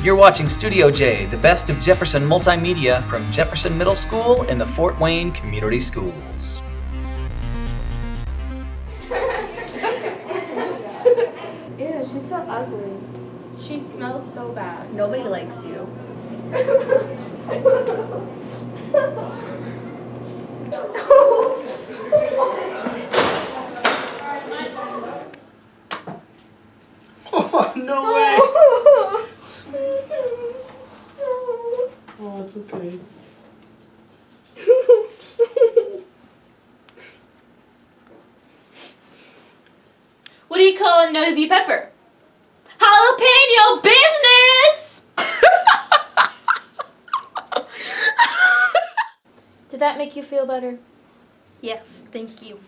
You're watching Studio J, the best of Jefferson Multimedia from Jefferson Middle School and the Fort Wayne Community Schools. Ew, she's so ugly. She smells so bad. Nobody likes you. Oh, no way! Oh, it's okay. What do you call a nosy pepper? Jalapeno business! Did that make you feel better? Yes, thank you.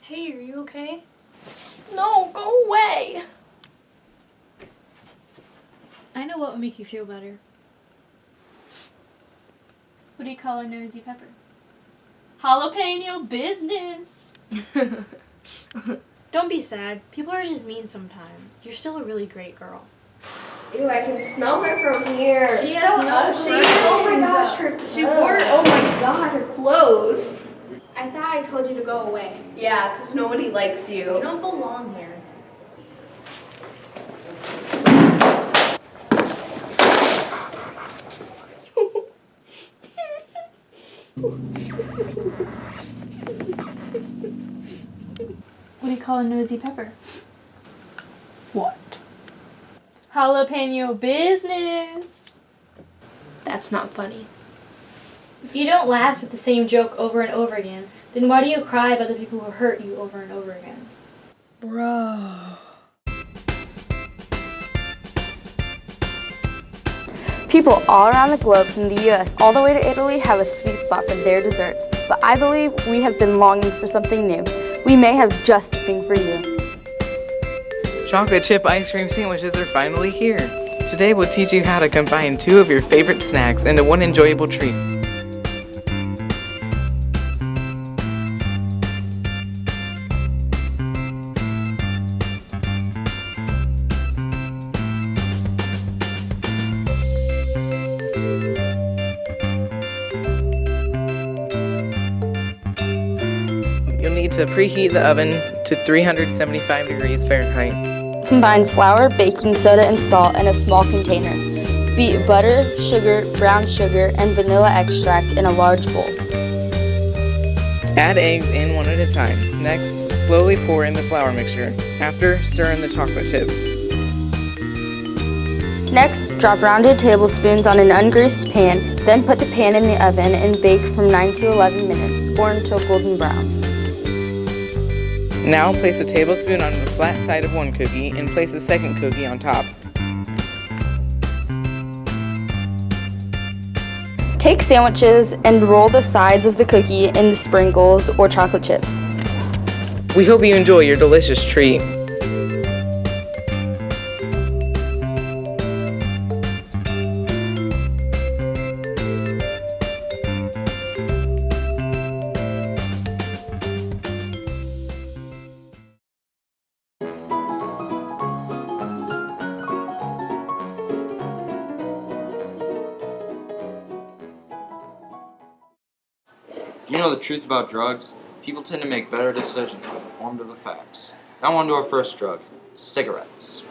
Hey, are you okay? No, go away. I know what would make you feel better. What do you call a nosy pepper? Jalapeno business! Don't be sad. People are just mean sometimes. You're still a really great girl. Ew, I can smell her from here. She has no ugly. friends. Oh my gosh, she wore, oh my god, her clothes. I thought I told you to go away. Yeah, because nobody likes You you. don't belong here. What do you call a nosy pepper? What? Jalapeno business! That's not funny. If you don't laugh at the same joke over and over again, then why do you cry about the people who hurt you over and over again? Bro. People all around the globe, from the US all the way to Italy, have a sweet spot for their desserts. But I believe we have been longing for something new. We may have just the thing for you. Chocolate chip ice cream sandwiches are finally here. Today we'll teach you how to combine two of your favorite snacks into one enjoyable treat. You'll need to preheat the oven to 375 degrees Fahrenheit. Combine flour, baking soda, and salt in a small container. Beat butter, sugar, brown sugar, and vanilla extract in a large bowl. Add eggs in one at a time. Next, slowly pour in the flour mixture. After, stir in the chocolate chips. Next, drop rounded tablespoons on an ungreased pan, then put the pan in the oven and bake from 9 to 11 minutes, or until golden brown. Now place a tablespoon on the flat side of one cookie and place a second cookie on top. Take sandwiches and roll the sides of the cookie in the sprinkles or chocolate chips. We hope you enjoy your delicious treat. You know the truth about drugs? People tend to make better decisions when informed of the facts. Now on to our first drug, cigarettes.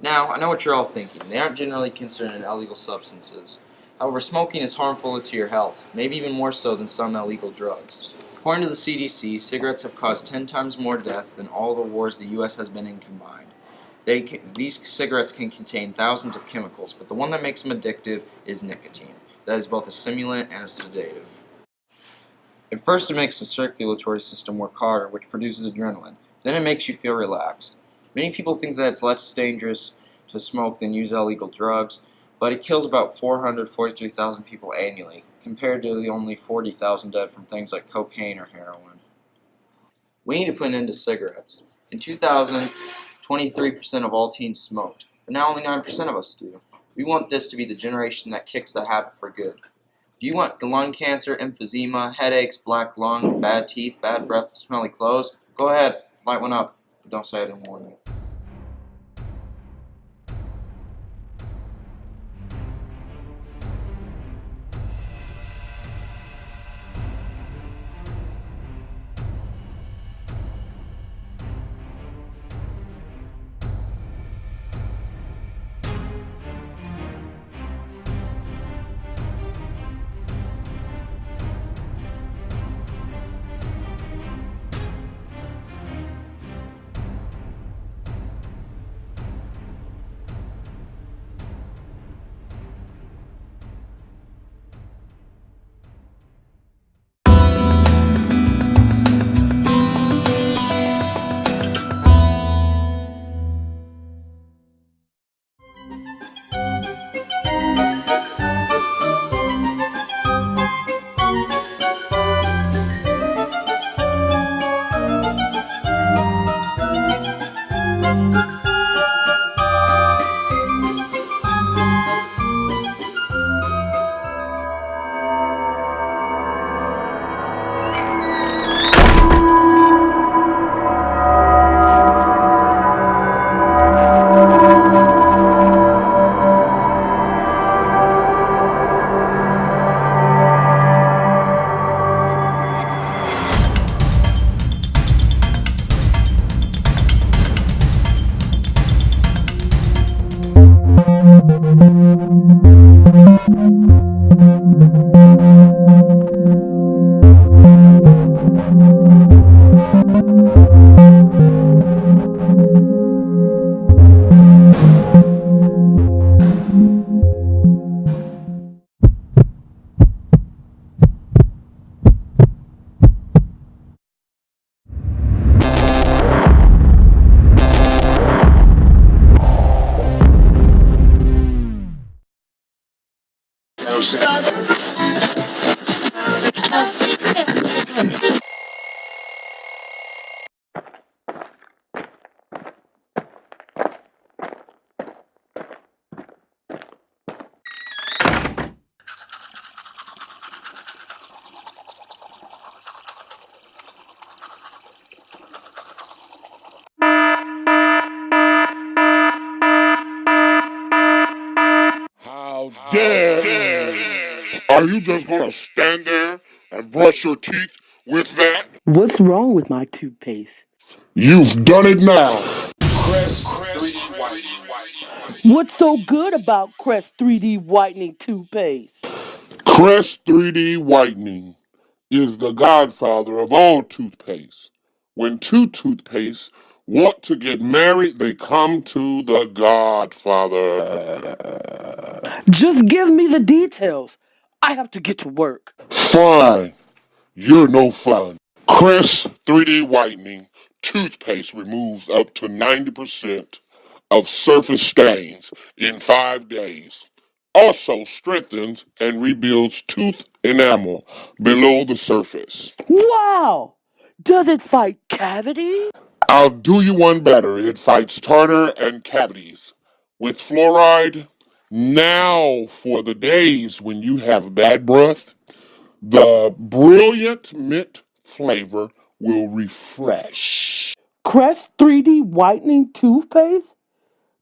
Now, I know what you're all thinking. They aren't generally considered illegal substances. However, smoking is harmful to your health, maybe even more so than some illegal drugs. According to the CDC, cigarettes have caused 10 times more death than all the wars the U.S. has been in combined. These cigarettes can contain thousands of chemicals, but the one that makes them addictive is nicotine. That is both a stimulant and a sedative. At first, it makes the circulatory system work harder, which produces adrenaline. Then it makes you feel relaxed. Many people think that it's less dangerous to smoke than use illegal drugs, but it kills about 443,000 people annually, compared to the only 40,000 dead from things like cocaine or heroin. We need to put an end to cigarettes. In 2000, 23% of all teens smoked, but now only 9% of us do. We want this to be the generation that kicks the habit for good. Do you want lung cancer, emphysema, headaches, black lung, bad teeth, bad breath, smelly clothes? Go ahead, light one up, but don't say I didn't warn you. How dare you? Are you just gonna stand there and brush your teeth with that? What's wrong with my toothpaste? You've done it now. Crest 3D Whitening. What's so good about Crest 3D Whitening toothpaste? Crest 3D Whitening is the godfather of all toothpaste. When two toothpastes want to get married, they come to the godfather. Just give me the details. I have to get to work. Fine. You're no fun. Crest 3D Whitening toothpaste removes up to 90% of surface stains in 5 days. Also strengthens and rebuilds tooth enamel below the surface. Wow! Does it fight cavities? I'll do you one better. It fights tartar and cavities. With fluoride, now for the days when you have bad breath, the brilliant mint flavor will refresh. Crest 3D Whitening toothpaste?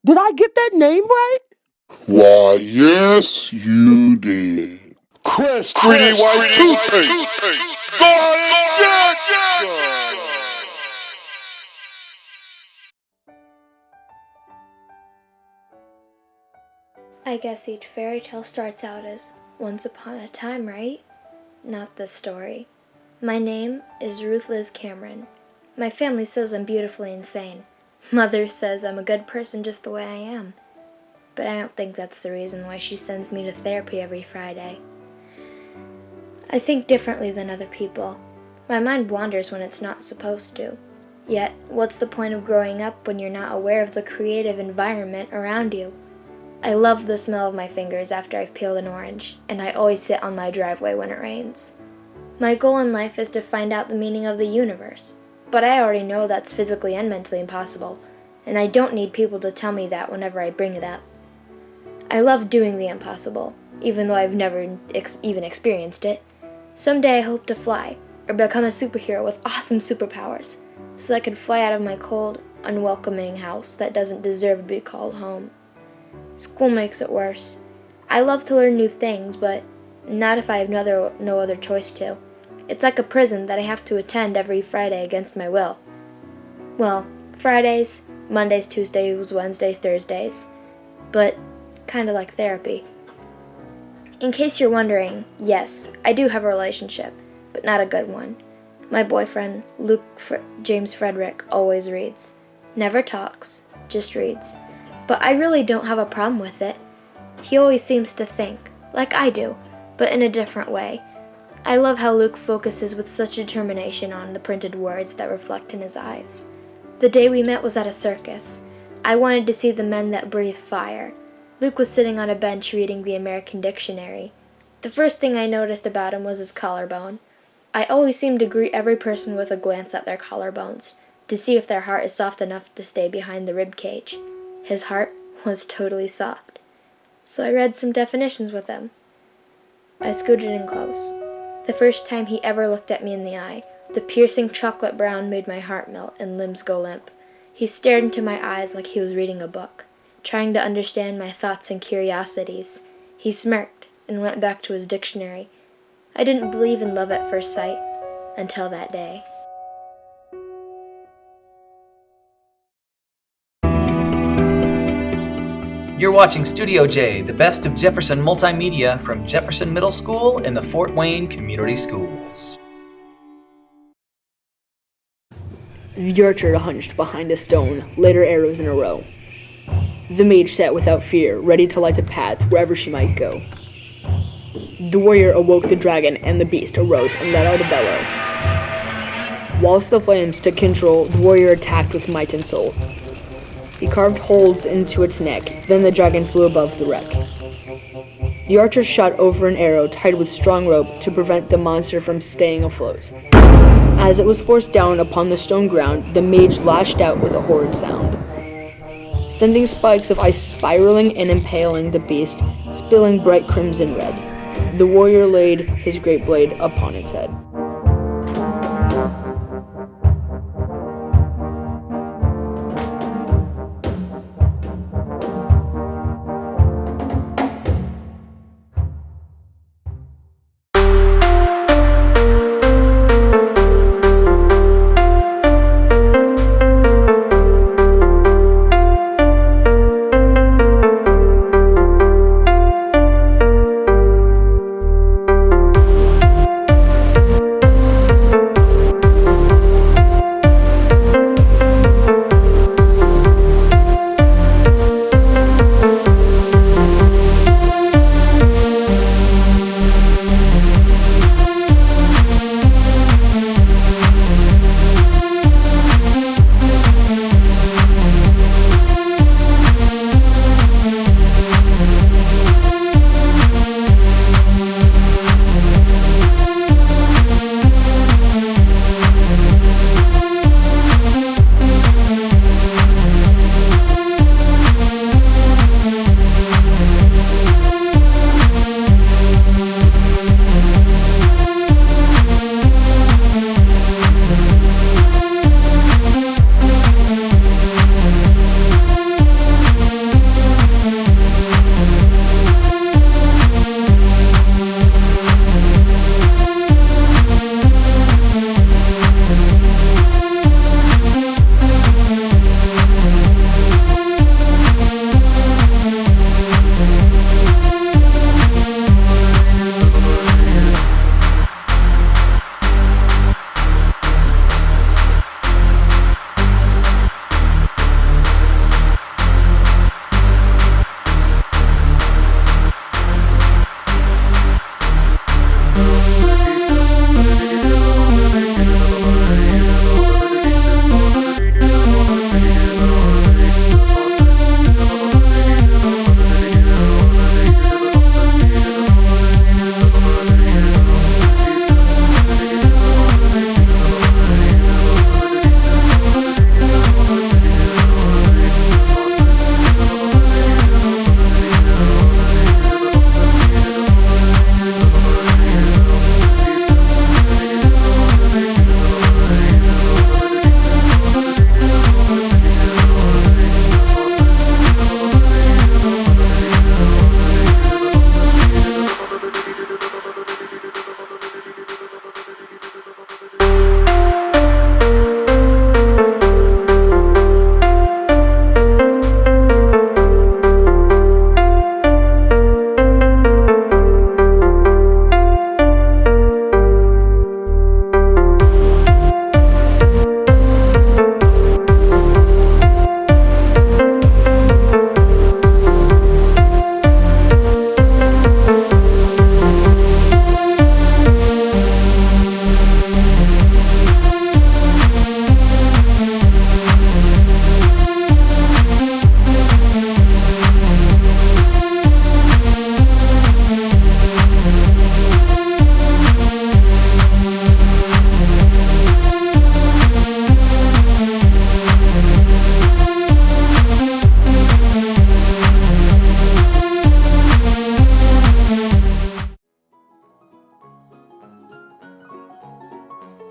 Did I get that name right? Why, yes, you did. Crest 3D White Toothpaste. Go ahead and get some. I guess each fairy tale starts out as once upon a time, right? Not this story. My name is Ruth Liz Cameron. My family says I'm beautifully insane. Mother says I'm a good person just the way I am. But I don't think that's the reason why she sends me to therapy every Friday. I think differently than other people. My mind wanders when it's not supposed to. Yet, what's the point of growing up when you're not aware of the creative environment around you? I love the smell of my fingers after I've peeled an orange, and I always sit on my driveway when it rains. My goal in life is to find out the meaning of the universe. but I already know that's physically and mentally impossible, and I don't need people to tell me that whenever I bring it up. I love doing the impossible, even though I've never even experienced it. Someday I hope to fly, or become a superhero with awesome superpowers, so that I could fly out of my cold, unwelcoming house that doesn't deserve to be called home. School makes it worse. I love to learn new things, but not if I have no other choice to. It's like a prison that I have to attend every Friday against my will. Well, Fridays, Mondays, Tuesdays, Wednesdays, Thursdays, but kind of like therapy. In case you're wondering, yes, I do have a relationship, but not a good one. My boyfriend, James Frederick, always reads. Never talks, just reads. But I really don't have a problem with it. He always seems to think, like I do, but in a different way. I love how Luke focuses with such determination on the printed words that reflect in his eyes. The day we met was at a circus. I wanted to see the men that breathe fire. Luke was sitting on a bench reading the American Dictionary. The first thing I noticed about him was his collarbone. I always seem to greet every person with a glance at their collarbones, to see if their heart is soft enough to stay behind the rib cage. His heart was totally soft. So I read some definitions with him. I scooted in close. The first time he ever looked at me in the eye, the piercing chocolate brown made my heart melt and limbs go limp. He stared into my eyes like he was reading a book, trying to understand my thoughts and curiosities. He smirked and went back to his dictionary. I didn't believe in love at first sight until that day. You're watching Studio J, the best of Jefferson Multimedia from Jefferson Middle School in the Fort Wayne Community Schools. The archer hunched behind a stone, laid her arrows in a row. The mage sat without fear, ready to light a path wherever she might go. The warrior awoke the dragon, and the beast arose and let out a bellow. Whilst the flames took control, the warrior attacked with might and soul. He carved holes into its neck, then the dragon flew above the wreck. The archer shot over an arrow tied with strong rope to prevent the monster from staying afloat. As it was forced down upon the stone ground, the mage lashed out with a horrid sound, sending spikes of ice spiraling and impaling the beast, spilling bright crimson red. The warrior laid his great blade upon its head.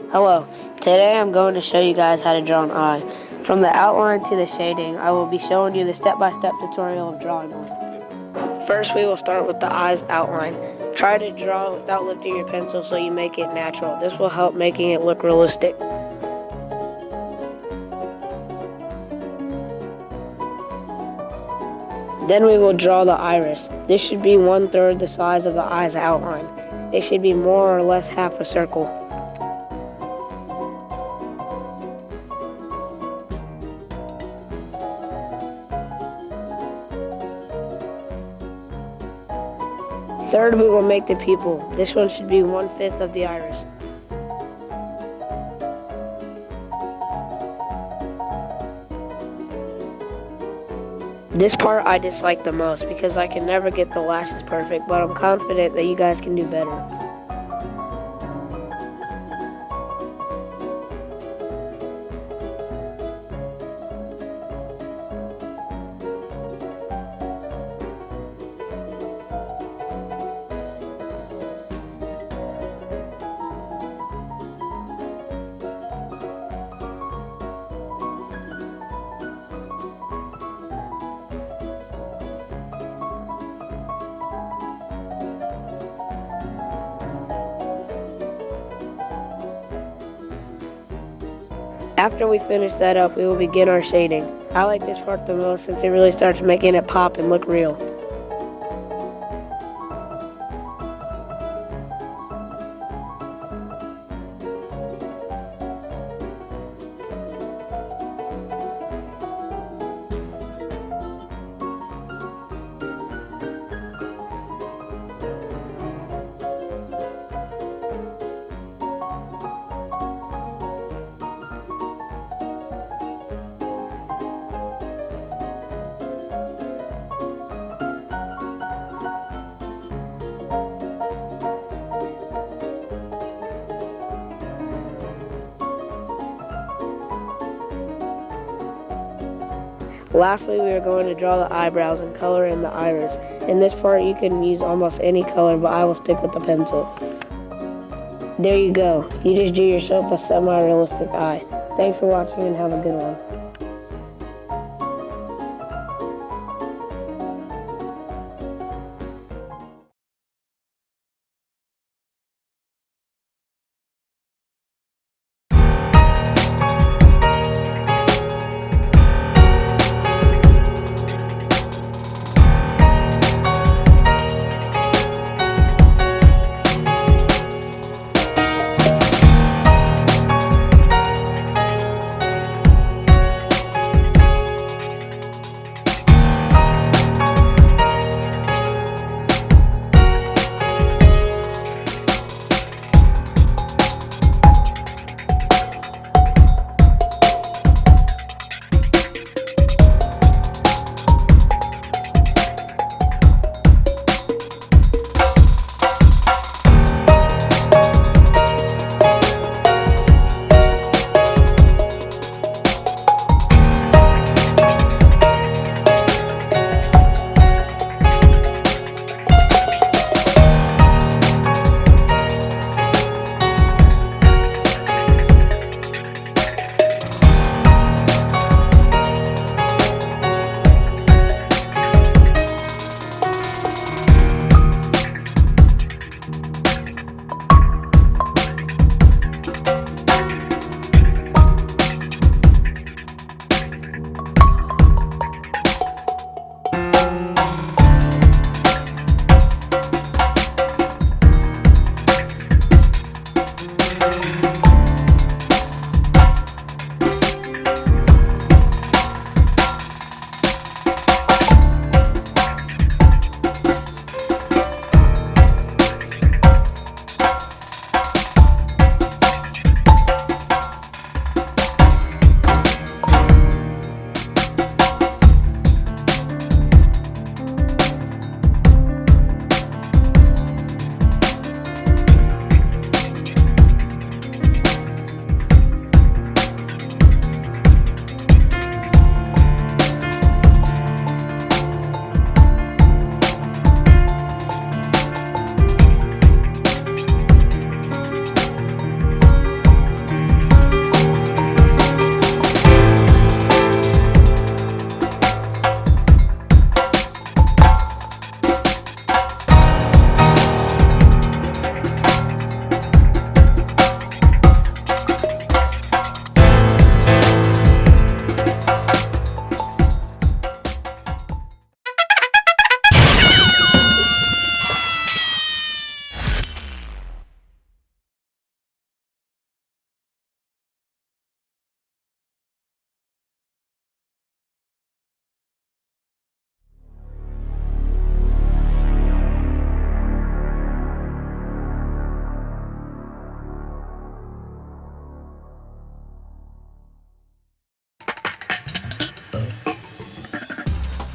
Hello, today I'm going to show you guys how to draw an eye. From the outline to the shading, I will be showing you the step-by-step tutorial of drawing one. First, we will start with the eye's outline. Try to draw without lifting your pencil so you make it natural. This will help making it look realistic. Then we will draw the iris. This should be 1/3 the size of the eye's outline. It should be more or less half a circle. Third, we will make the pupil. This one should be 1/5 of the iris. This part I dislike the most because I can never get the lashes perfect, but I'm confident that you guys can do better. After we finish that up, we will begin our shading. I like this part the most since it really starts making it pop and look real. Lastly, we are going to draw the eyebrows and color in the iris. In this part, you can use almost any color, but I will stick with the pencil. There you go. You just drew yourself a semi-realistic eye. Thanks for watching and have a good one.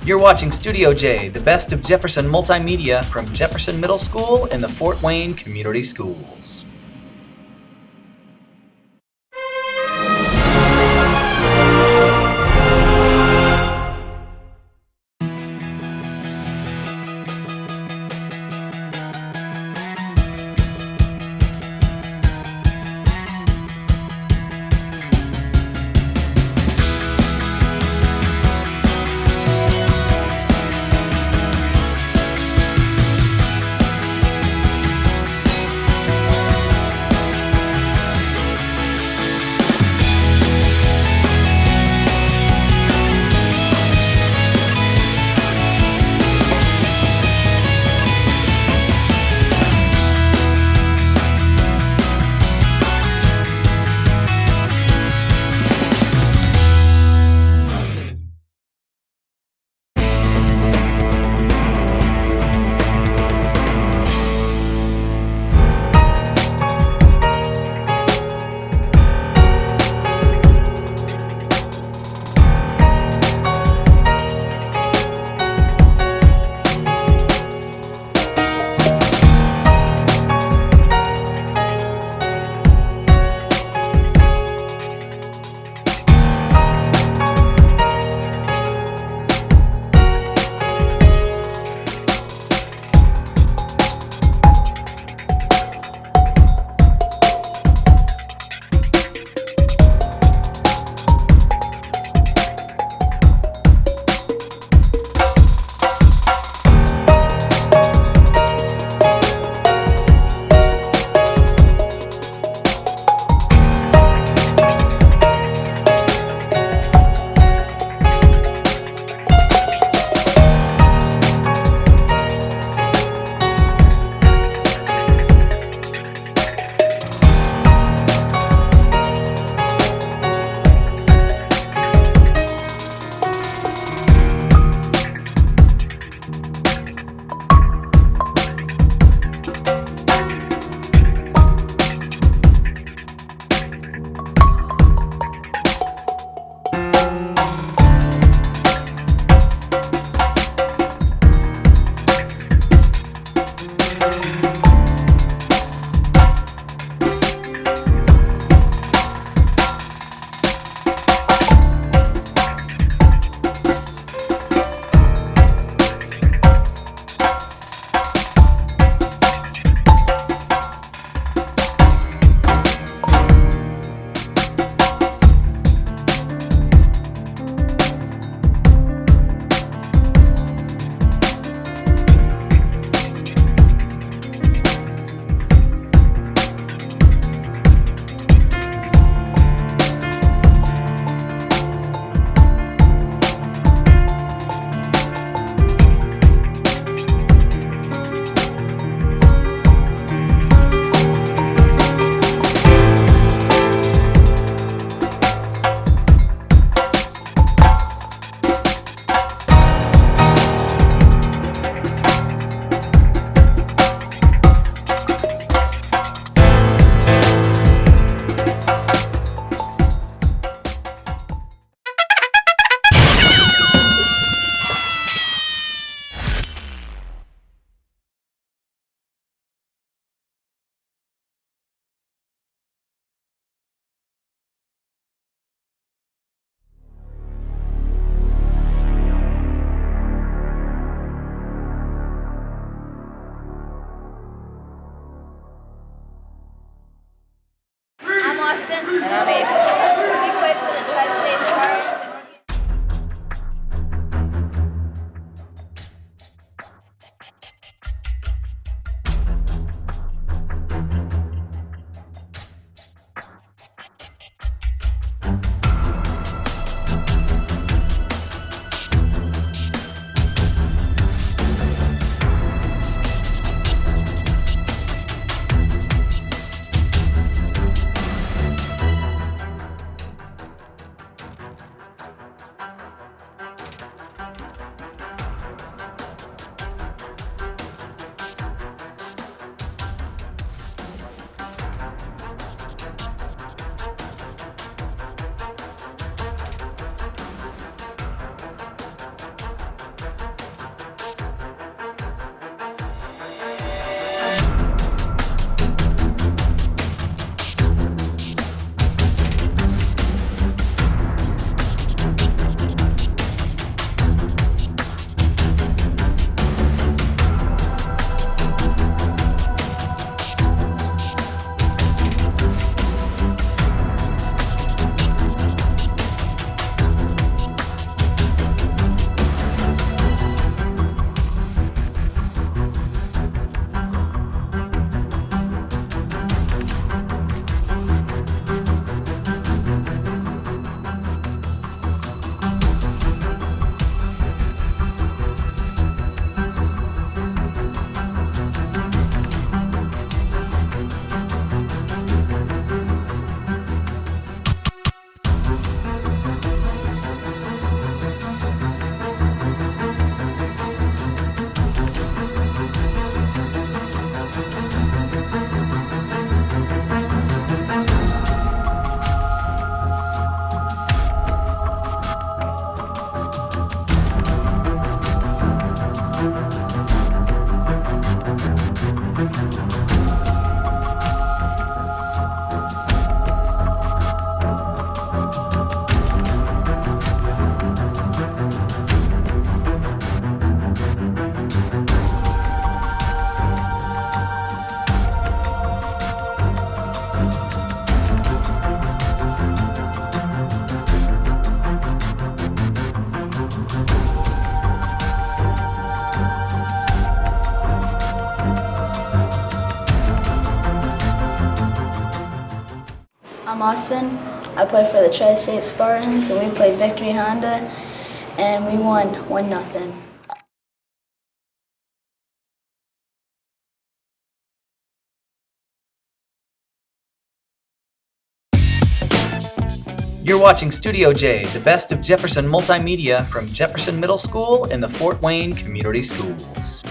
You're watching Studio J, the best of Jefferson Multimedia from Jefferson Middle School in the Fort Wayne Community Schools. Austin. And I'm Aiden. We play for the Tri-State Spartans. I'm Austin. I play for the Tri-State Spartans, and we played Victory Honda, and we won 1-0. You're watching Studio J, the best of Jefferson Multimedia from Jefferson Middle School in the Fort Wayne Community Schools.